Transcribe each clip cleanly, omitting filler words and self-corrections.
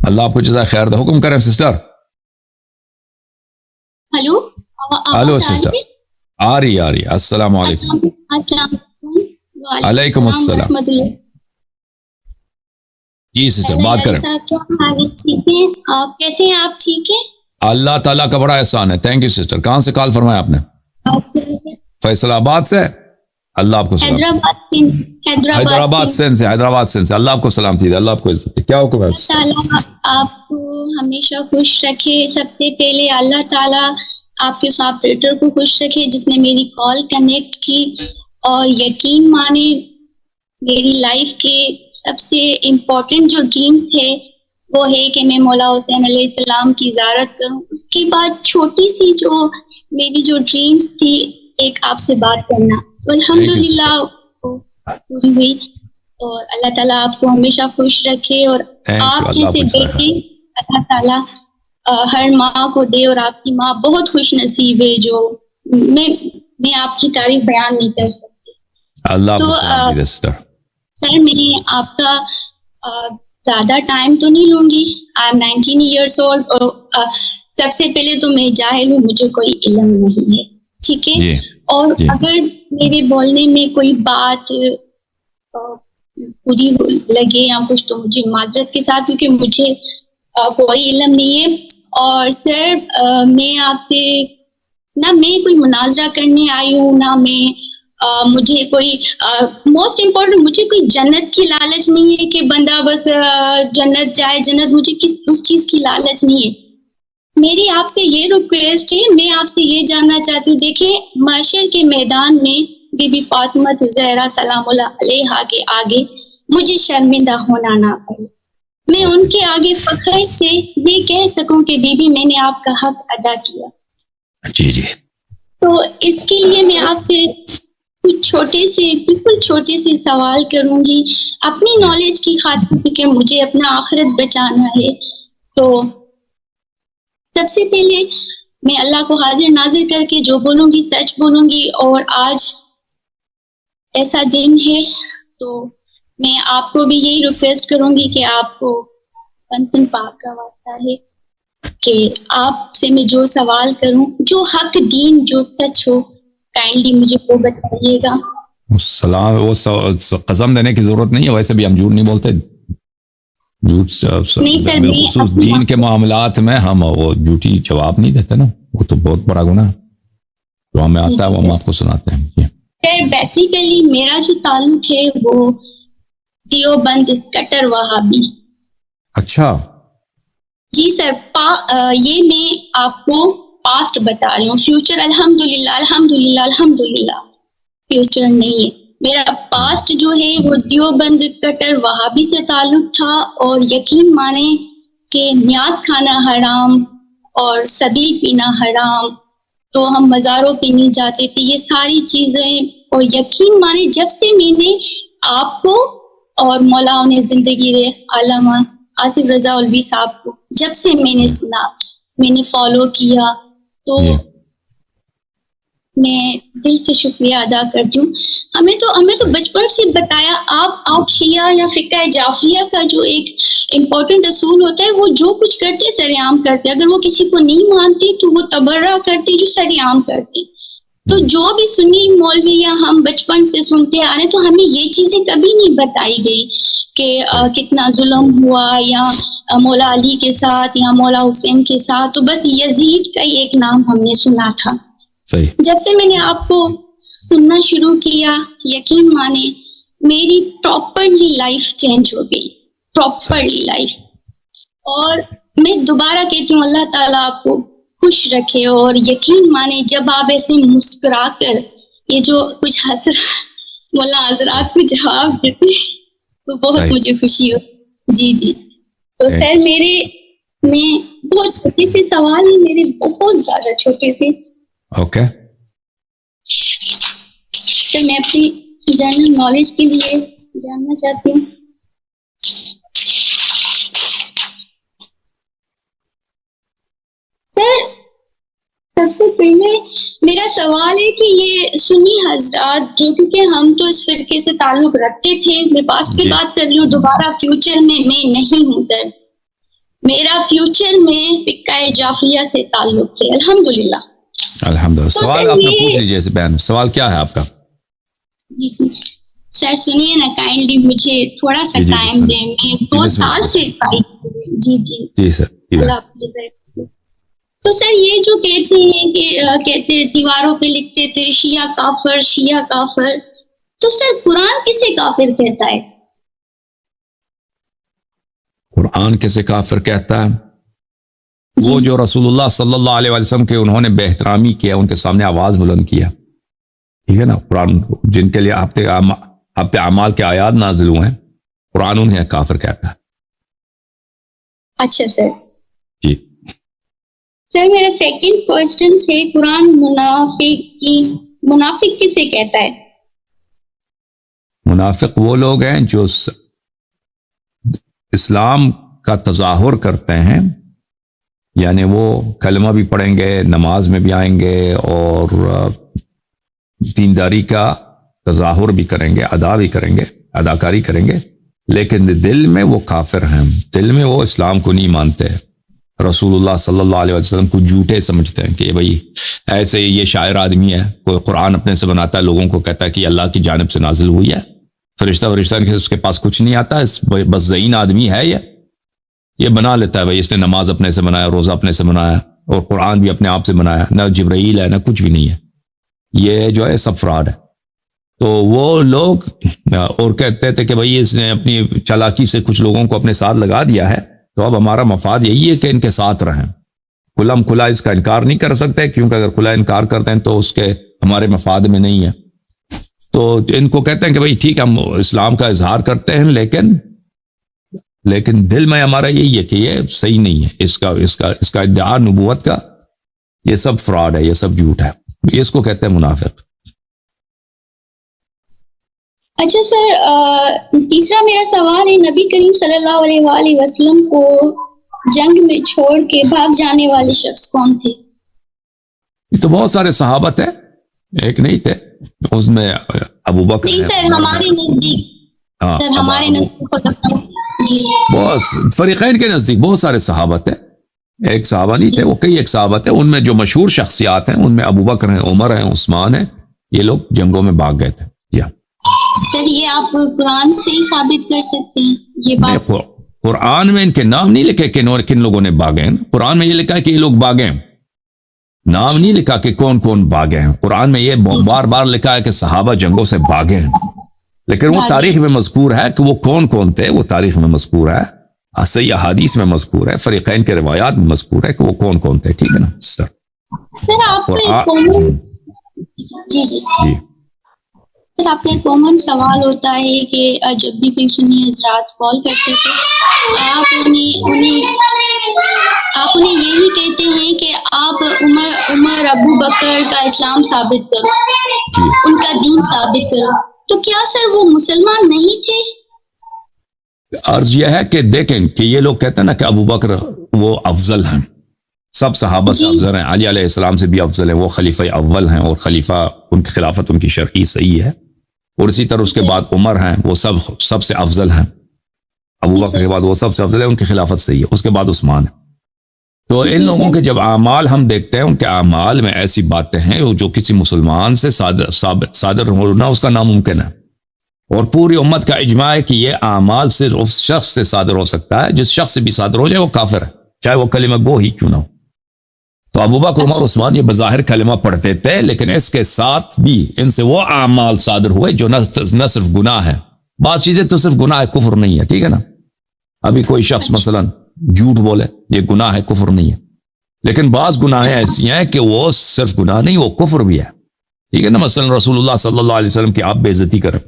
اللہ آپ کو جزائے خیر دے. حکم کریں سسٹر. ہلو ہلو سسٹر, آ رہی السلام علیکم. علیکم السلام. جی سسٹر بات کریں. ٹھیک ہے, آپ کیسے ہیں؟ آپ ٹھیک ہیں؟ اللہ تعالیٰ کا بڑا احسان ہے. Thank you sister. کہاں سے کال فرمایا آپ نے؟ فیصل آباد سے. اللہ آپ کو سلام. حیدرآباد سندھ سے. حیدرآباد سندھ سے. اللہ آپ کو سلام تھی. اللہ آپ کو عزت. کیا حکم ہے؟ اللہ تعالیٰ آپ کو ہمیشہ خوش رکھے. سب سے پہلے اللہ تعالیٰ آپ کے آپریٹر کو خوش رکھے جس نے میری کال کنیکٹ کی, اور یقین مانے میری لائف کے سب سے امپورٹنٹ جو ڈریمز ہے وہ ہے کہ میں مولا حسین علیہ السلام کی زیارت کروں. اس کے بعد چھوٹی سی جو میری جو ڈریمز تھی, ایک آپ سے بات کرنا, تو الحمدللہ پوری ہوئی. اور اللہ تعالیٰ آپ کو ہمیشہ خوش رکھے, اور آپ جیسے بیٹے اللہ تعالیٰ ہر ماں کو دے, اور آپ کی ماں بہت خوش نصیب ہے جو میں آپ کی تعریف بیان نہیں کر سکتی. اللہ تو سر میں آپ کا زیادہ ٹائم تو نہیں لوں گی. آئی ایم 19 ایئرس اولڈ, اور سب سے پہلے تو میں جاہل ہوں, مجھے کوئی علم نہیں ہے, ٹھیک ہے. اور اگر میرے بولنے میں کوئی بات پوری لگے یا کچھ تو مجھے معذرت کے ساتھ, کیونکہ مجھے کوئی علم نہیں ہے. اور سر میں آپ سے نہ میں کوئی مناظرہ کرنے آئی ہوں, نہ میں مجھے کوئی موسٹ امپورٹنٹ مجھے کوئی جنت کی لالچ نہیں ہے کہ بندہ بس جنت جائے. جنت مجھے اس چیز کی لالچ نہیں ہے. میری آپ سے یہ ریکویسٹ ہے, میں آپ سے یہ جاننا چاہتی ہوں, دیکھیں محشر کے میدان میں بی بی فاطمہ زہرا سلام اللہ علیہا کے آگے مجھے شرمندہ ہونا نہ پڑے. میں ان کے آگے فخر سے یہ کہہ سکوں کہ بی بی میں نے آپ کا حق ادا کیا. جی جی. تو اس کے لیے میں آپ سے کچھ بالکل چھوٹے سے سوال کروں گی اپنی نالج کی خاطر, کہ مجھے اپنا آخرت بچانا ہے. تو سب سے پہلے میں اللہ کو حاضر ناظر کر کے جو بولوں گی سچ بولوں گی, اور آج ایسا دن ہے تو میں آپ کو بھی یہی ریکویسٹ کروں گی کہ آپ کو پنتن پاک کا واسطہ ہے کہ آپ سے میں جو سوال کروں, جو حق دین جو سچ ہو, کائنڈلی مجھے وہ بتائیے گا. وہ قسم دینے کی ضرورت نہیں ہے, ویسے بھی ہم جھوٹ نہیں بولتے. بالخصوص دین کے معاملات میں ہم وہ جھوٹی جواب نہیں دیتے نا, وہ تو بہت بڑا گناہ جو ہمیں آتا ہے وہ ہم آپ کو سناتے ہیں. بیسیکلی میرا جو تعلق ہے وہ دیوبند کٹر وہابی. اچھا جی سر, یہ میں آپ کو پاسٹ بتا رہی ہوں, فیوچر الحمدللہ فیوچر نہیں ہے. میرا پاسٹ جو ہے وہ دیوبند کٹر وہابی سے تعلق تھا, اور یقین مانے کہ نیاز کھانا حرام اور سبیل پینا حرام, تو ہم مزاروں پہ نہیں جاتے تھے, یہ ساری چیزیں. اور یقین مانے جب سے میں نے آپ کو اور مولا نے زندگی دے علامہ آصف رضا الوی صاحب کو جب سے میں نے سنا, میں نے فالو کیا, تو میں دل سے شکریہ ادا کرتی ہوں. ہمیں تو بچپن سے بتایا, آپ شیعہ یا فقہ جعفریہ کا جو ایک امپورٹنٹ اصول ہوتا ہے, وہ جو کچھ کرتے سر عام کرتے, اگر وہ کسی کو نہیں مانتے تو وہ تبرہ کرتے جو سر عام کرتے. تو جو بھی سنی مولوی یا ہم بچپن سے سنتے آ رہے, تو ہمیں یہ چیزیں کبھی نہیں بتائی گئی کہ کتنا ظلم ہوا یا مولا علی کے ساتھ یا مولا حسین کے ساتھ. تو بس یزید کا ہی ایک نام ہم نے سنا تھا. جب سے میں نے آپ کو سننا شروع کیا, یقین مانے میری پراپرلی لائف چینج ہو گئی, پراپرلی لائف. اور میں دوبارہ کہتی ہوں اللہ تعالیٰ آپ کو خوش رکھے, اور یقین مانے جب آپ ایسے مسکرا کر یہ جو کچھ مولا حضرات کو جواب دیتے تو بہت مجھے خوشی ہو. جی تو سر میں بہت چھوٹے سے سوال ہیں میرے, بہت زیادہ چھوٹے سے. اوکے سر میں اپنی جنرل نالج کے لیے جاننا چاہتی ہوں. سر سب سے پہلے میرا سوال ہے کہ یہ سنی حضرات جو, کیونکہ ہم تو اس فرقے سے تعلق رکھتے تھے, میں پاسٹ کی بات کر رہی ہوں, دوبارہ فیوچر میں نہیں ہوں سر. میرا فیوچر میں فقہ جعفریہ سے تعلق ہے الحمدللہ. الحمدللہ. تو سوال سر آپ نے یہ- پوچھ لیجیے بہن, سوال کیا ہے آپ کا؟ جی جی سر سنیے نا کائنڈلی, مجھے تھوڑا سا جی، ٹائم بسم دیں. اللہ. میں 2 بسم اللہ. سال سے جی جی جی سر. جی اللہ حافظ. تو سر یہ جو کہتے ہیں کہ کہتے دیواروں پہ لکھتے تھے شیعہ کافر شیعہ کافر, تو سر قرآن کسے کافر کہتا ہے؟ قرآن کسے کافر کہتا ہے؟ وہ جو رسول اللہ صلی اللہ علیہ وسلم کے انہوں نے بے احترامی کیا, ان کے سامنے آواز بلند کیا, ٹھیک ہے نا. قرآن جن کے لیے ہفتے اعمال کے آیات نازل ہوئے ہیں, قرآن انہیں کافر کہتا ہے. اچھا سر. جی. سر میرا سیکنڈ کوشچن ہے, قرآن منافق کسے کہتا ہے؟ منافق وہ لوگ ہیں جو اسلام کا تظاہر کرتے ہیں, یعنی وہ کلمہ بھی پڑھیں گے, نماز میں بھی آئیں گے, اور دینداری کا تظاہر بھی کریں گے, ادا بھی کریں گے, اداکاری کریں گے, لیکن دل میں وہ کافر ہیں. دل میں وہ اسلام کو نہیں مانتے, رسول اللہ صلی اللہ علیہ وسلم کو جھوٹے سمجھتے ہیں کہ بھئی ایسے یہ شاعر آدمی ہے, کوئی قرآن اپنے سے بناتا ہے, لوگوں کو کہتا ہے کہ اللہ کی جانب سے نازل ہوئی ہے, فرشتہ اس کے پاس کچھ نہیں آتا, بس ذہین آدمی ہے یہ بنا لیتا ہے بھئی اس نے نماز اپنے سے بنایا, روزہ اپنے سے بنایا, اور قرآن بھی اپنے آپ سے بنایا, نہ جبرائیل ہے نہ کچھ بھی نہیں ہے, یہ جو ہے سب فراڈ ہے. تو وہ لوگ اور کہتے تھے کہ بھئی اس نے اپنی چالاکی سے کچھ لوگوں کو اپنے ساتھ لگا دیا ہے, تو اب ہمارا مفاد یہی ہے کہ ان کے ساتھ رہیں. کھلا اس کا انکار نہیں کر سکتے, کیونکہ اگر کھلا انکار کرتے ہیں تو اس کے ہمارے مفاد میں نہیں ہے. تو ان کو کہتے ہیں کہ بھئی ٹھیک ہے ہم اسلام کا اظہار کرتے ہیں, لیکن دل میں ہمارا یہی ہے کہ یہ صحیح نہیں ہے, اس کا ادعا نبوت کا یہ سب فراڈ ہے, یہ سب جھوٹ ہے. اس کو کہتے ہیں منافق. اچھا سر, تیسرا میرا سوال ہے, نبی کریم صلی اللہ علیہ وآلہ وسلم کو جنگ میں چھوڑ کے بھاگ جانے والے شخص کون تھے؟ یہ تو بہت سارے صحابہ تھے, ایک نہیں تھے. اس میں ابو بکر نہیں سر, ہمارے نزدیک, سر ہمارے نزدیک بہت فریقین کے نزدیک بہت سارے صحابہ تھے, ایک صحابہ نہیں تھے, وہ کئی ایک صحابہ تھے. ان میں جو مشہور شخصیات ہیں ان میں ابو بکر ہیں, عمر ہیں, عثمان ہیں, یہ لوگ جنگوں میں بھاگ گئے تھے. سر یہ آپ قرآن سے ہی ثابت کر سکتے ہیں یہ بات؟ قرآن میں ان کے نام نہیں لکھے کہ کن لوگوں نے بھاگے ہیں. قرآن میں یہ لکھا ہے کہ یہ لوگ بھاگے ہیں, نام نہیں لکھا کہ کون کون بھاگے ہیں. قرآن میں یہ بار بار لکھا ہے کہ صحابہ جنگوں سے بھاگے ہیں, لیکن وہ تاریخ میں مذکور ہے کہ وہ کون کون تھے. وہ تاریخ میں مذکور ہے, صحیح احادیث میں مذکور ہے, فریقین کے روایات میں مذکور ہے کہ وہ کون کون تھے. ٹھیک ہے نا سر؟ سر آپ کو جی جی سر آپ کا ایک کامن سوال ہوتا ہے کہ جب بھی کوئی سنی حضرات کال کرتے تھے, آپ انہیں یہی کہتے ہیں کہ آپ عمر ابو بکر کا اسلام ثابت کرو, ان کا دین ثابت کرو. تو کیا سر وہ مسلمان نہیں تھے؟ عرض یہ ہے کہ دیکھیں کہ یہ لوگ کہتے ہیں نا کہ ابو بکر وہ افضل ہیں, سب صحابہ سے افضل ہیں, علی علیہ السلام سے بھی افضل ہیں, وہ خلیفہ اول ہیں, اور خلیفہ ان کی خلافت ان کی شرعی صحیح ہے. اور اسی طرح اس کے بعد عمر ہیں, وہ سب سے افضل ہیں. ابو بکر کے بعد وہ سب سے افضل ہے, ان کی خلافت صحیح ہے. اس کے بعد عثمان ہے. تو ان لوگوں کے جب اعمال ہم دیکھتے ہیں, ان کے اعمال میں ایسی باتیں ہیں جو کسی مسلمان سے صادر ہونا اس کا ناممکن ہے. اور پوری امت کا اجماع ہے کہ یہ اعمال صرف اس شخص سے صادر ہو سکتا ہے, جس شخص سے بھی صادر ہو جائے وہ کافر ہے, چاہے وہ کلمہ گو ہی کیوں نہ ہو. تو ابو بکر عمر عثمان یہ بظاہر کلمہ پڑھتے تھے, لیکن اس کے ساتھ بھی ان سے وہ اعمال صادر ہوئے جو نہ صرف گناہ ہے. بعض چیزیں تو صرف گناہ ہے, کفر نہیں ہے. ٹھیک ہے نا؟ ابھی کوئی شخص مثلا جھوٹ بولے, یہ گناہ ہے, کفر نہیں ہے. لیکن بعض گناہیں ایسی ہیں کہ وہ صرف گناہ نہیں, وہ کفر بھی ہے. ٹھیک ہے نا؟ مثلا رسول اللہ صلی اللہ علیہ وسلم کی آپ بے عزتی کریں,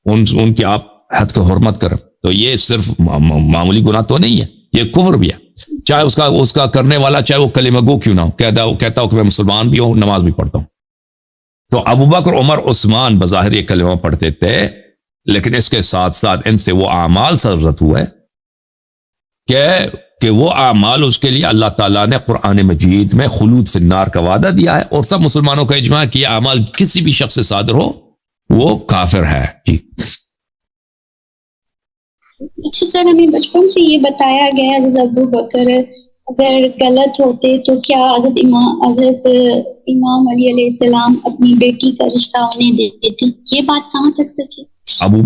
ان کی آپ حد کو حرمت کریں, تو یہ صرف معمولی گناہ تو نہیں ہے, یہ کفر بھی ہے. چاہے اس کا کرنے والا چاہے وہ کلمہ گو کیوں نہ ہو, کہتا ہو کہ میں مسلمان بھی ہوں, نماز بھی پڑھتا ہوں. تو ابو بکر عمر عثمان بظاہر یہ کلمہ پڑھتے تھے, لیکن اس کے ساتھ ساتھ ان سے وہ اعمال سرزد ہوئے کہ وہ اعمال اس کے لیے اللہ تعالیٰ نے قرآن مجید میں خلود فی النار کا وعدہ دیا ہے, اور سب مسلمانوں کا اجماع کہ یہ اعمال کسی بھی شخص سے صادر ہو وہ کافر ہے. اچھا سر، ہمیں بچپن سے یہ بتایا گیا ہے حضرت ابو بکر اگر غلط ہوتے تو کیا حضرت امام علی علیہ السلام اپنی بیٹی کا رشتہ انہیں دیتے؟ یہ بات کہاں تک سچی؟ ابو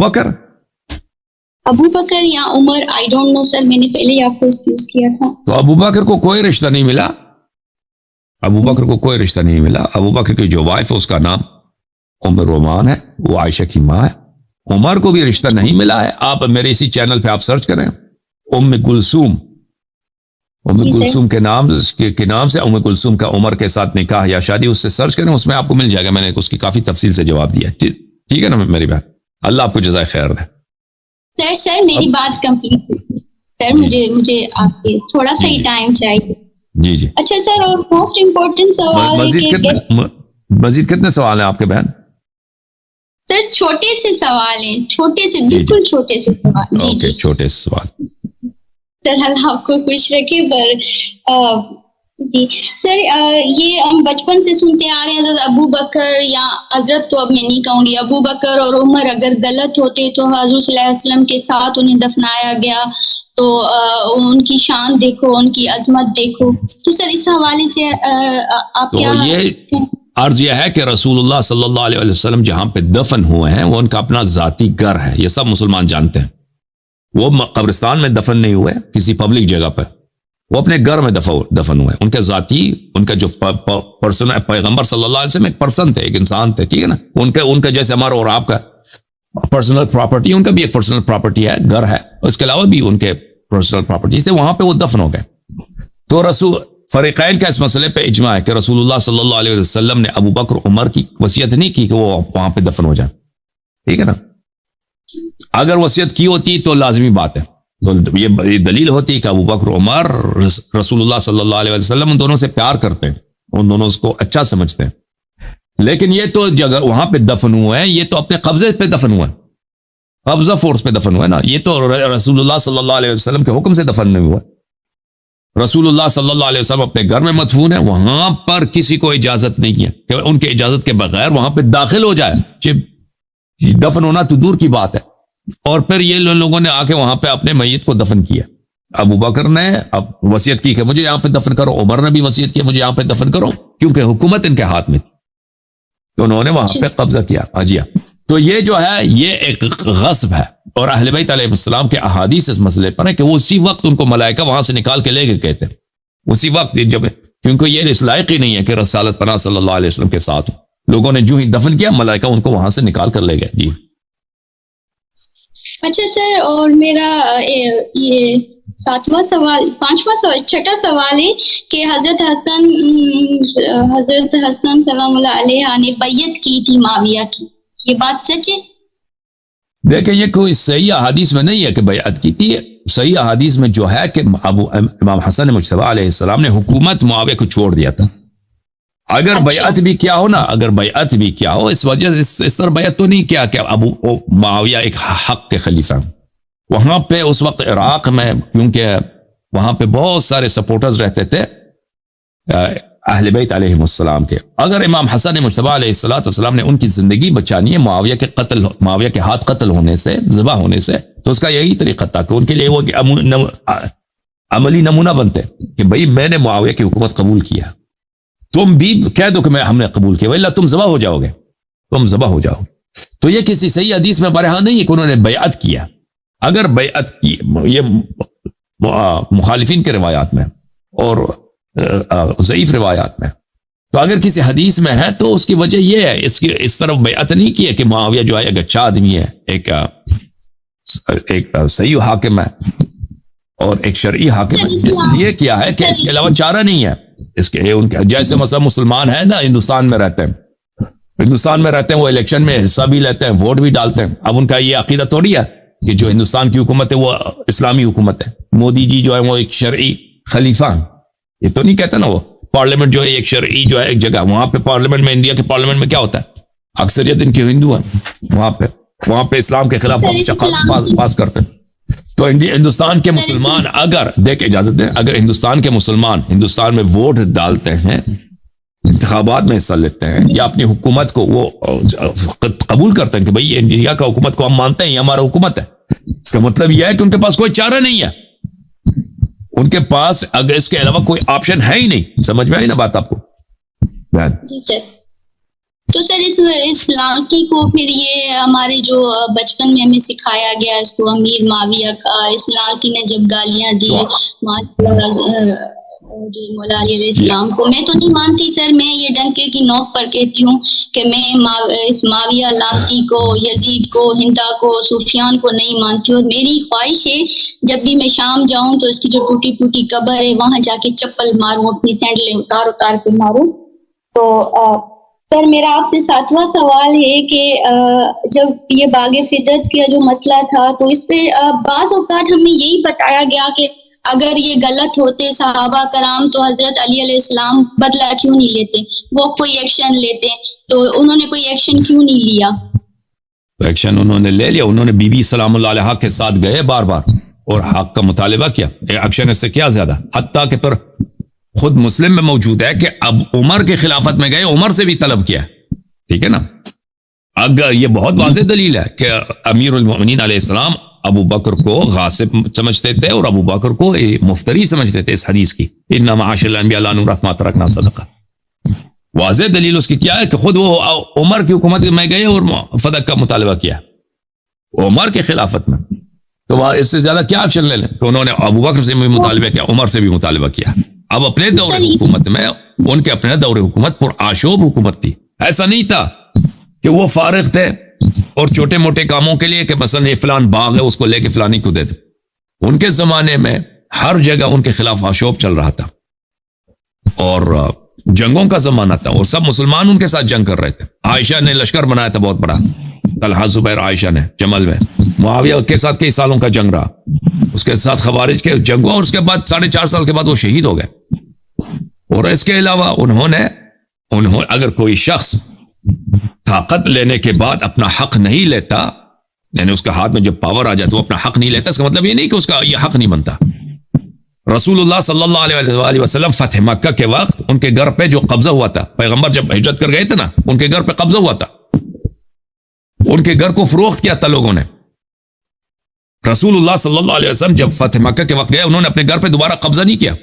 بکر یا عمر، آئی ڈونٹ نو سر، میں نے پہلے ہی آپ کو ایکسکیوز کیا تھا. تو ابو بکر کو کوئی رشتہ نہیں ملا. ابو بکر کو کوئی رشتہ نہیں ملا. ابو بکر کی جو وائف ہے اس کا نام ام رومان ہے، وہ عائشہ کی ماں ہے. عمر کو بھی رشتہ نہیں ملا ہے. آپ میرے اسی چینل پہ آپ سرچ کریں ام کلثوم کے نام سے ام کلثوم کا عمر کے ساتھ نکاح یا شادی، اس سے سرچ کریں، اس میں آپ کو مل جائے گا. میں نے اس کی کافی تفصیل سے جواب دیا. ٹھیک ہے نا میری بہن؟ اللہ آپ کو جزائے خیر دے. سر میری بات کمپلیٹ سر، مجھے آپ کے تھوڑا سا ہی ٹائم چاہیے. جی اچھا سر، اور موسٹ امپورٹنٹ سوال مزید کتنے سوال ہیں آپ کے بہن؟ سر چھوٹے سے سوال ہیں، چھوٹے سے، بالکل چھوٹے سے سوال. اوکے، چھوٹے سے سوال. سر اللہ آپ کو خوش رکھے. پر جی سر، یہ ہم بچپن سے سنتے آ رہے ہیں حضرت ابو بکر، یا حضرت تو اب میں نہیں کہوں گی، ابو بکر اور عمر اگر غلط ہوتے تو حضور صلی اللہ علیہ وسلم کے ساتھ انہیں دفنایا گیا، تو ان کی شان دیکھو، ان کی عظمت دیکھو. تو سر اس حوالے سے آپ کیا عرض یہ ہے کہ رسول اللہ صلی اللہ علیہ وسلم جہاں پہ دفن ہوئے ہیں وہ ان کا اپنا ذاتی گھر ہے. یہ سب مسلمان جانتے ہیں. وہ قبرستان میں دفن نہیں ہوئے کسی پبلک جگہ پہ، وہ اپنے گھر میں دفن ہوئے. ان کے ذاتی، ان کا جو پرسن ہے، پیغمبر صلی اللہ علیہ وسلم ایک پرسن تھے، ایک انسان تھے. ٹھیک ہے نا؟ ان کا جیسے ہمارا اور آپ کا پرسنل پراپرٹی، ان کا بھی ایک پرسنل پراپرٹی ہے، گھر ہے. اس کے علاوہ بھی ان کے پرسنل پراپرٹیز تھے، وہاں پہ وہ دفن ہو گئے. تو فریقین کا اس مسئلے پہ اجماع ہے کہ رسول اللہ صلی اللہ علیہ وسلم نے ابو بکر عمر کی وصیت نہیں کی کہ وہ وہاں پہ دفن ہو جائیں. ٹھیک ہے نا؟ اگر وصیت کی ہوتی تو لازمی بات ہے، تو یہ دلیل ہوتی کہ ابو بکر عمر رسول اللہ صلی اللہ علیہ وسلم ان دونوں سے پیار کرتے ہیں، ان دونوں کو اچھا سمجھتے ہیں. لیکن یہ تو جگہ وہاں پہ دفن ہوئے ہیں، یہ تو اپنے قبضے پہ دفن ہوئے ہیں، قبضہ فورس پہ دفن ہوئے نا. یہ تو رسول اللہ صلی اللہ علیہ وسلم کے حکم سے دفن نہیں ہوئے. رسول اللہ صلی اللہ علیہ وسلم اپنے گھر میں مدفون ہے، وہاں پر کسی کو اجازت نہیں ہے کہ ان کے اجازت کے بغیر وہاں پہ داخل ہو جائے. دفن ہونا تو دور کی بات ہے. اور پھر یہ لوگوں نے آ کے وہاں پہ اپنے میت کو دفن کیا. ابو بکر نے اب وصیت کی کہ مجھے یہاں پہ دفن کرو، عمر نے بھی وصیت کی مجھے یہاں پہ دفن کرو، کیونکہ حکومت ان کے ہاتھ میں تھی، تو انہوں نے وہاں پہ قبضہ کیا. اجیا تو یہ جو ہے یہ ایک غصب ہے. اور اہل بیت علیہ السلام کے احادیث اس مسئلے پر ہے کہ وہ اسی وقت ان کو ملائکہ وہاں سے نکال کے لے کے کہتے ہیں، اسی وقت، جب کیونکہ یہ اس لائق ہی نہیں ہے کہ رسالت پناہ صلی اللہ علیہ وسلم کے ساتھ ہو. لوگوں نے جو ہی دفن کیا، ملائکہ ان کو وہاں سے نکال کر لے گئے. جی اچھا سر، اور میرا یہ چھٹا سوال ہے کہ حضرت حسن سلام اللہ علیہ نے بیعت کی تھی معاویہ کی، یہ بات سچ ہے؟ دیکھیں یہ کوئی صحیح احادیث میں نہیں ہے کہ بیعت کی تھی. صحیح احادیث میں جو ہے کہ امام حسن مجتبی علیہ السلام نے حکومت معاویہ کو چھوڑ دیا تھا. اگر بیعت بھی کیا ہو نا، اگر بیعت بھی کیا ہو، اس وجہ سے اس طرح بیعت تو نہیں کیا کہ معاویہ ایک حق کے خلیفہ. وہاں پہ اس وقت عراق میں، کیونکہ وہاں پہ بہت سارے سپورٹرز رہتے تھے اہل بیت علیہ السلام کے. اگر امام حسن مجتبی علیہ السلام نے ان کی زندگی بچانی ہے معاویہ کے ہاتھ قتل ہونے سے، ذبح ہونے سے، تو اس کا یہی طریقہ تھا کہ ان کے لیے وہ عملی نمونہ بنتے کہ بھئی میں نے معاویہ کی حکومت قبول کیا، تم بھی کہہ دو کہ ہم نے قبول کیا، وَإِلَّا تم ذبح ہو جاؤ گے. تو یہ کسی صحیح حدیث میں برہان نہیں ہے کہ انہوں نے بیعت کیا. اگر بیعت کی، یہ مخالفین کے روایات میں اور ضعیف روایات میں، تو اگر کسی حدیث میں ہے تو اس کی وجہ یہ ہے، اس طرف بیعت نہیں کی ہے کہ معاویہ جو ہے ایک اچھا آدمی ہے، ایک صحیح حاکم ہے اور ایک شرعی حاکم ہے. اس لیے کیا ہے کہ اس کے علاوہ چارہ نہیں ہے. اس کے جیسے مثلا مسلمان ہیں نا، ہندوستان میں رہتے ہیں، وہ الیکشن میں حصہ بھی لیتے ہیں، ووٹ بھی ڈالتے ہیں. اب ان کا یہ عقیدہ تھوڑی ہے کہ جو ہندوستان کی حکومت ہے وہ اسلامی حکومت ہے. مودی جی جو ہے وہ ایک شرعی خلیفہ، یہ تو نہیں کہتا نا. وہ پارلیمنٹ جو ہے ایک شرعی جو ہے ایک جگہ، وہاں پہ پارلیمنٹ میں، انڈیا کے پارلیمنٹ میں کیا ہوتا ہے؟ اکثریت ان کے ہندو ہیں. وہاں پہ اسلام کے خلاف پاس کرتے ہیں. تو ہندوستان کے مسلمان اگر اجازت دیں، اگر ہندوستان کے مسلمان ہندوستان میں ووٹ ڈالتے ہیں، انتخابات میں حصہ لیتے ہیں، یا اپنی حکومت کو وہ قبول کرتے ہیں کہ بھئی انڈیا کا حکومت کو ہم مانتے ہیں، یہ ہمارا حکومت ہے، اس کا مطلب یہ ہے کہ ان کے پاس کوئی چارہ نہیں ہے, ان کے پاس اگر اس کے علاوہ کوئی آپشن ہے ہی نہیں. سمجھ میں آئی نا بات آپ کو؟ جی سر. تو سر اس لڑکی کو پھر یہ ہمارے جو بچپن میں ہمیں سکھایا گیا اس کو امیر معاویہ کا, اس لڑکی نے جب گالیاں دی جو مولا علیہ السلام کو, میں تو نہیں مانتی سر, میں یہ ڈنکے کی نوک پر کہتی ہوں کہ میں اس معاویہ لعنتی کو, یزید کو, ہندا کو, سفیان کو نہیں مانتی. اور میری خواہش ہے جب بھی میں شام جاؤں تو اس کی جو ٹوٹی پھوٹی قبر ہے وہاں جا کے چپل ماروں, اپنی سینڈلیں اتار کے ماروں. تو سر میرا آپ سے 7واں سوال ہے کہ جب یہ باغ فدرت کا جو مسئلہ تھا تو اس پہ بعض اوقات ہمیں یہی بتایا گیا کہ اگر یہ غلط ہوتے صحابہ کرام تو حضرت علی علیہ السلام بدلہ کیوں نہیں لیتے, وہ کوئی ایکشن لیتے, تو انہوں نے کوئی ایکشن کیوں نہیں لیا؟ ایکشن انہوں نے لے لیا, انہوں نے بی بی سلام اللہ علیہ کے ساتھ گئے بار بار اور حق کا مطالبہ کیا. ایکشن اس سے کیا زیادہ, حتیٰ کہ خود مسلم میں موجود ہے کہ اب عمر کے خلافت میں گئے, عمر سے بھی طلب کیا. ٹھیک ہے نا, اگر یہ بہت واضح دلیل ہے کہ امیر المؤمنین علیہ السلام ابو بکر کو غاصب سمجھتے تھے اور ابو بکر کو مفتری سمجھتے تھے اس حدیث کی, انما معاشر الانبیاء لا نورث ما ترکنا صدقہ. واضح دلیل اس کی کیا ہے کہ خود وہ عمر کی حکومت میں گئے اور فدق کا مطالبہ کیا عمر کے خلافت میں. تو اس سے زیادہ کیا ایکشن لے لیں کہ انہوں نے ابو بکر سے بھی مطالبہ کیا, عمر سے بھی مطالبہ کیا. اب اپنے دور حکومت میں, ان کے اپنے دور حکومت پر آشوب حکومت تھی. ایسا نہیں تھا کہ وہ فارغ تھے اور چھوٹے موٹے کاموں کے لیے کہ مثلا یہ فلان باغ ہے اس کو لے کے فلانی کو دے دے. ان کے زمانے میں ہر جگہ ان کے خلاف آشوب چل رہا تھا اور جنگوں کا زمانہ تھا اور سب مسلمان ان کے ساتھ جنگ کر رہے تھے. عائشہ نے لشکر بنایا تھا بہت بڑا, طلحہ زبیر عائشہ نے جمل میں. معاویہ کے ساتھ کئی سالوں کا جنگ رہا, اس کے ساتھ خوارج کے جنگ ہوا اور اس کے بعد 4.5 سال کے بعد وہ شہید ہو گئے. اور اس کے علاوہ انہوں اگر کوئی شخص طاقت لینے کے بعد اپنا حق نہیں لیتا, یعنی اس کے ہاتھ میں جب پاور آ جائے تو وہ اپنا حق نہیں لیتا, اس کا مطلب یہ نہیں کہ اس کا یہ حق نہیں بنتا. رسول اللہ صلی اللہ علیہ وسلم فتح مکہ کے وقت ان کے گھر پہ جو قبضہ ہوا تھا, پیغمبر جب ہجرت کر گئے تھے نا, ان کے گھر پہ قبضہ ہوا تھا, ان کے گھر کو فروخت کیا تھا لوگوں نے. رسول اللہ صلی اللہ علیہ وسلم جب فتح مکہ کے وقت گئے, انہوں نے اپنے گھر پہ دوبارہ قبضہ نہیں کیا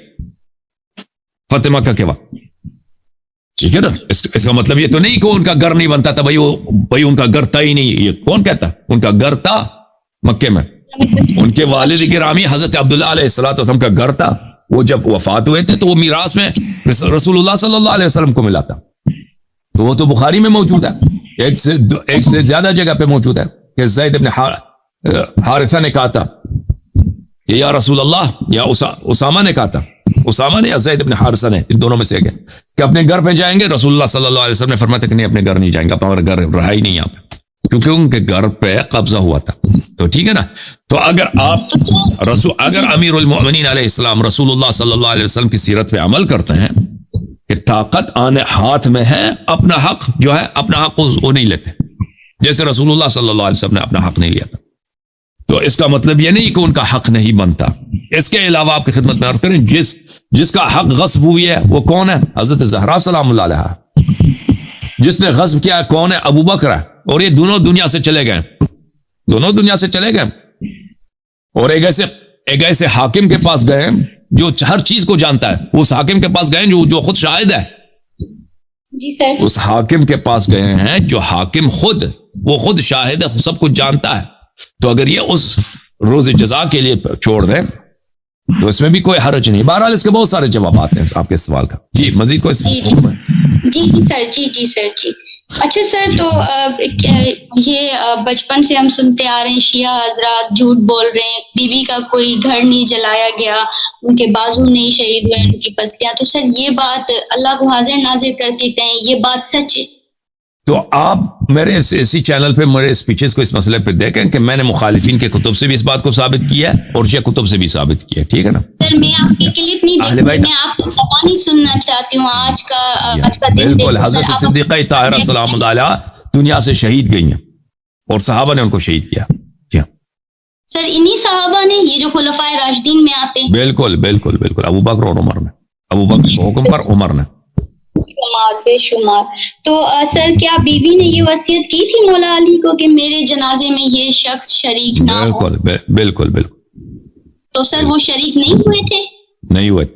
فتح مکہ کے وقت. ٹھیک ہے نا, اس کا مطلب یہ تو نہیں کہ ان کا گھر نہیں بنتا تھا. بھائی ان کا گھر تھا ہی نہیں, یہ کون کہتا؟ ان کا گھر تھا مکے میں. ان کے والد گرامی حضرت عبداللہ علیہ السلام کا گھر تھا. وہ جب وفات ہوئے تھے تو وہ میراث میں رسول اللہ صلی اللہ علیہ وسلم کو ملا تھا. تو وہ تو بخاری میں موجود ہے, ایک سے زیادہ جگہ پہ موجود ہے کہ زید بن حارثہ نے کہا تھا کہ یا رسول اللہ, یا اسامہ نے کہا تھا, اسامہ نے یا زید بن حارثہ نے, ان دونوں میں سے ایک کہ اپنے گھر پہ جائیں گے. رسول اللہ صلی اللہ علیہ وسلم نے فرمایا تھا کہ نہیں, اپنے گھر نہیں جائیں گے, اپنا گھر رہا ہی نہیں یہاں پہ, کیونکہ ان کے گھر پہ قبضہ ہوا تھا. تو ٹھیک ہے نا, تو اگر امیر المؤمنین علیہ السلام رسول اللہ صلی اللہ علیہ وسلم کی سیرت پہ عمل کرتے ہیں کہ طاقت آنے ہاتھ میں ہے, اپنا حق جو ہے, اپنا حق وہ نہیں لیتے, جیسے رسول اللہ صلی اللہ علیہ وسلم نے اپنا حق نہیں لیا تھا. تو اس کا مطلب یہ نہیں کہ ان کا حق نہیں بنتا. اس کے علاوہ آپ کی خدمت میں عرض کریں, جس کا حق غصب ہوئی ہے وہ کون ہے؟ حضرت زہرا سلام اللہ علیہ. جس نے غصب کیا ہے کون ہے؟ ابو بکر ہے. اور یہ دونوں دنیا سے چلے گئے, دونوں دنیا سے چلے گئے. اور ایک ایسے حاکم کے پاس گئے جو ہر چیز کو جانتا ہے. اس حاکم کے پاس گئے جو خود شاہد ہے. جی سر. اس حاکم کے پاس گئے ہیں جو حاکم خود شاہد ہے, سب کچھ جانتا ہے. تو اگر یہ اس روز جزا کے لیے چھوڑ دیں تو اس میں بھی کوئی حرج نہیں. بہرحال اس کے بہت سارے جوابات ہیں آپ کے سوال کا. جی مزید کوئی جی سر. اچھا سر, تو یہ بچپن سے ہم سنتے آ رہے ہیں شیعہ حضرات جھوٹ بول رہے ہیں, بیوی کا کوئی گھر نہیں جلایا گیا, ان کے بازو نہیں شہید ہوئے, ان کی پسلیاں. تو سر یہ بات اللہ کو حاضر ناظر کر کے کہیں, یہ بات سچ ہے؟ تو آپ میرے اسی چینل پہ میرے اسپیچز کو اس مسئلے پہ دیکھیں کہ میں نے مخالفین کے کتب سے بھی اس بات کو ثابت کیا ہے اور شیعہ کتب سے بھی ثابت کیا ہے. ٹھیک ہے نا. سر میں آپ کی کلپ نہیں دیکھوں, میں آپ کی زبانی سننا چاہتی ہوں. آج کا دن بالکل حضرت صدیقہ طاہرہ سلام اللہ علیہ دنیا سے شہید گئی ہیں اور صحابہ نے ان کو شہید کیا. سر انہی صحابہ نے, یہ جو خلفائے راشدین میں آتے ہیں. بالکل ابو بکر اور عمر نے, ابو بکر کے حکم پر عمر نے. شمار بے شمار. تو سر کیا بیوی نے یہ وصیت کی تھی مولا علی کو کہ میرے جنازے میں یہ شخص شریک نہ ہو؟ بالکل بالکل. تو سر وہ شریک نہیں ہوئے تھے؟ نہیں ہوئے.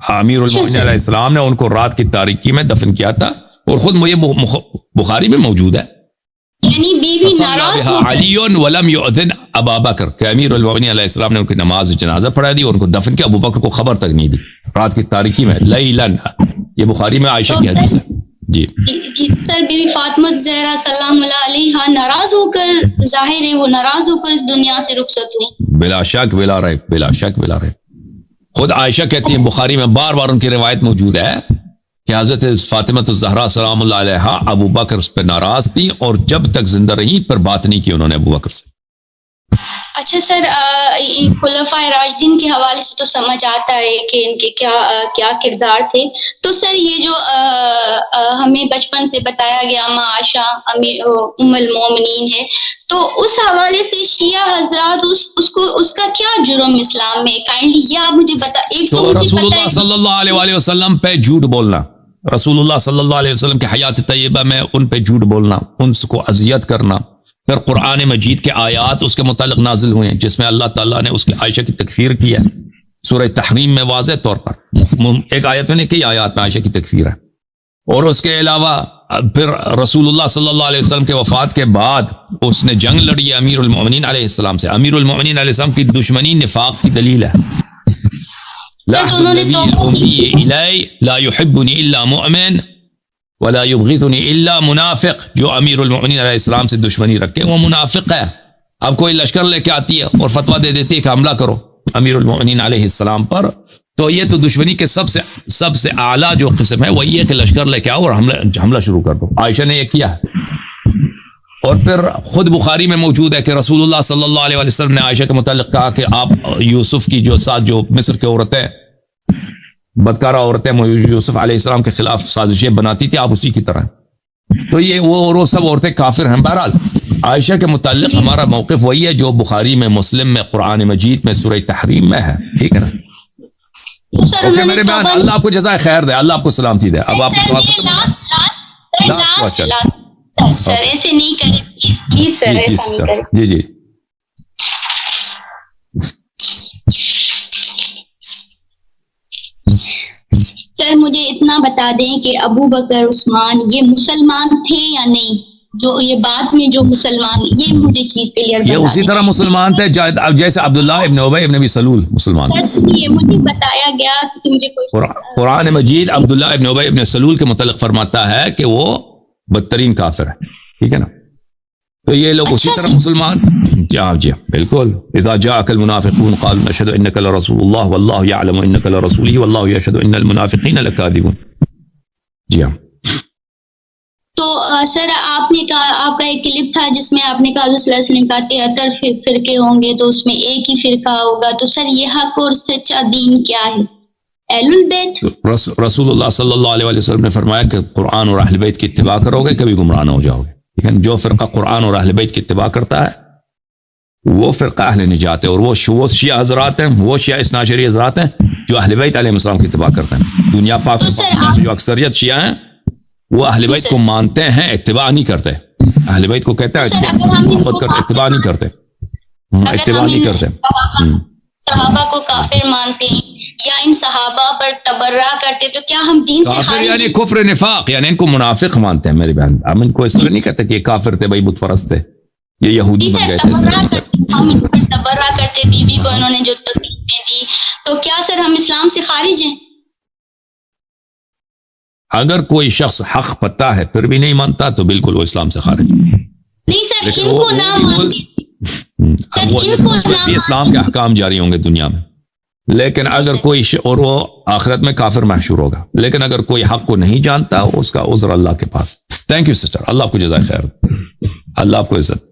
امیر المومنین علیہ السلام نے ان کو رات کی تاریکی میں دفن کیا تھا، اور خود یہ بخاری میں موجود ہے. یعنی بیوی ناراض ہو علی ولم یؤذن ابا بکر، کہ امیر المومنین علیہ السلام نے ان کی نماز جنازہ پڑھا دی اور ان کو دفن کیا، ابو بکر کو خبر تک نہیں دی رات کی تاریکی میں لیلن. یہ بخاری میں عائشہ کی حدیث ہے. جی سر بیوی فاطمہ زہرا سلام اللہ علیہا ناراض ہو کر، ظاہر ہے وہ ناراض ہو کر اس دنیا سے رخصت ہوئی. بلا شک بلا ریب، بلا شک بلا ریب. خود عائشہ کہتی ہیں، بخاری میں بار بار ان کی روایت موجود ہے کہ حضرت فاطمہ الزہرا سلام اللہ علیہا ابو بکر اس پہ ناراض تھی، اور جب تک زندہ رہی پر بات نہیں کی انہوں نے ابو بکر سے. اچھا سر، خلفائے راشدین کے حوالے سے تو سمجھ آتا ہے کہ ان کے کیا کردار تھے. تو سر یہ جو ہمیں بچپن سے بتایا گیا اما عائشہ ام المومنین ہے، تو اس حوالے سے شیعہ حضرات اس کا کیا جرم اسلام میں؟ کائنڈلی یہ آپ مجھے بتا. ایک تو رسول اللہ صلی اللہ علیہ وسلم پہ جھوٹ بولنا، رسول اللہ صلی اللہ علیہ وسلم کے حیات طیبہ میں ان پہ جھوٹ بولنا، ان کو اذیت کرنا. پھر قرآن مجید کے آیات اس کے متعلق نازل ہوئے ہیں جس میں اللہ تعالیٰ نے اس کے عائشہ کی تکفیر کی ہے. سورہ تحریم میں واضح طور پر ایک آیت میں نہیں، کئی آیات میں عائشہ کی تکفیر ہے. اور اس کے علاوہ پھر رسول اللہ صلی اللہ علیہ وسلم کے وفات کے بعد اس نے جنگ لڑی ہے امیر المومنین علیہ السلام سے. امیر المومنین علیہ السلام کی دشمنی نفاق کی دلیل ہے. لا يحبني الا مؤمن ولا يبغضني الا منافق. جو امیر المومنین علیہ السلام سے دشمنی رکھے وہ منافق ہے. اب کوئی لشکر لے کے آتی ہے اور فتویٰ دے دیتی ہے کہ حملہ کرو امیر المومنین علیہ السلام پر، تو یہ تو دشمنی کے سب سے اعلیٰ جو قسم ہے وہ یہ کہ لشکر لے کے آؤ اور حملہ شروع کر دو. عائشہ نے یہ کیا ہے. اور پھر خود بخاری میں موجود ہے کہ رسول اللہ صلی اللہ علیہ وسلم نے عائشہ کے متعلق کہا کہ آپ یوسف کی جو ساتھ جو مصر کے عورتیں بدکارہ عورتیں یوسف علیہ السلام کے خلاف سازشیں بناتی تھی، آپ اسی کی طرح. تو یہ وہ سب عورتیں کافر ہیں. بہرحال عائشہ کے متعلق ہمارا موقف وہی ہے جو بخاری میں، مسلم میں، قرآن مجید میں، سورہ تحریم میں ہے. ٹھیک ہے نا؟ اوکے میرے بہن، اللہ آپ کو جزائے خیر دے، اللہ آپ کو سلامتی دے. اب آپ سر ایسے نہیں کریں پلیز سر، ایسا نہیں کریں. جی سر مجھے اتنا بتا دیں کہ ابو بکر عثمان یہ مسلمان تھے یا نہیں؟ جو یہ بعد میں جو مسلمان، یہ مجھے چیز کلیئر بتا دیں. یہ اسی طرح مسلمان تھے جیسے عبداللہ ابن ابی ابن ابی سلول مسلمان. یہ مجھے بتایا گیا کہ مجھے کوئی قرآن مجید عبداللہ ابن ابی ابن سلول کے متعلق فرماتا ہے کہ وہ بدترین کافر ہے. ٹھیک ہے نا؟ تو یہ لوگ اسی طرح مسلمان. جی بالکل. اذا جاءك المنافقون قالوا نشهد انك لرسول الله والله يعلم انك لرسوله والله يشهد ان المنافقين لكاذبون. جی ہاں. تو سر آپ نے کہا، آپ کا ایک کلپ تھا جس میں آپ نے کہا حضرت صلی اللہ علیہ وسلم کا 73 فرقے ہوں گے تو اس میں ایک ہی فرقہ ہوگا. تو سر یہ حق اور سچا دین کیا ہے؟ اہل البیت. رسول اللہ صلی اللہ علیہ وسلم نے فرمایا کہ قرآن اور اہل بیت کی اتباع کرو گے کبھی گمراہ نہ ہو جاؤ گے. ٹھیک ہے؟ جو فرقہ قرآن اور اہل بیت کی اتباع کرتا ہے وہ فرقہ اہل نجات ہے. اور وہ شیعہ حضرات ہیں، وہ شیعہ اثنا عشری حضرات ہیں جو اہل بیت علیہ السلام کی اتباع کرتے ہیں. دنیا پاک میں جو اکثریت شیعہ ہیں وہ اہل بیت کو مانتے ہیں، اتباع نہیں کرتے. اہل بیت کو کہتے ہیں محبت کرتے، اتباع نہیں کرتے. اتباع نہیں کرتے. صحابہ کو کافر مانتے ہیں یا ان صحابہ پر تبرہ کرتے تو کیا ہم دین سے کافر یعنی کفر نفاق، یعنی ان کو منافق مانتے ہیں میری بہن. ہم ان کو اس طرح نہیں کہتے کہ یہ کافر تھے، بھائی بت پرست تھے، یہ یہودی بن گئے تھے. ہم ان پر تبرہ کرتے، بیوی کو انہوں نے جو تکلیفیں دی، تو کیا سر ہم اسلام سے خارج ہیں؟ اگر کوئی شخص حق پتا ہے پھر بھی نہیں مانتا تو بالکل وہ اسلام سے خارج. نہیں سر، ان کو نہ مانتے، اسلام کے احکام جاری ہوں گے دنیا میں. لیکن اگر کوئی اور وہ آخرت میں کافر محشور ہوگا. لیکن اگر کوئی حق کو نہیں جانتا اس کا عذر اللہ کے پاس. تھینک یو سسٹر، اللہ آپ کو جزائے خیر، اللہ آپ کو عزت.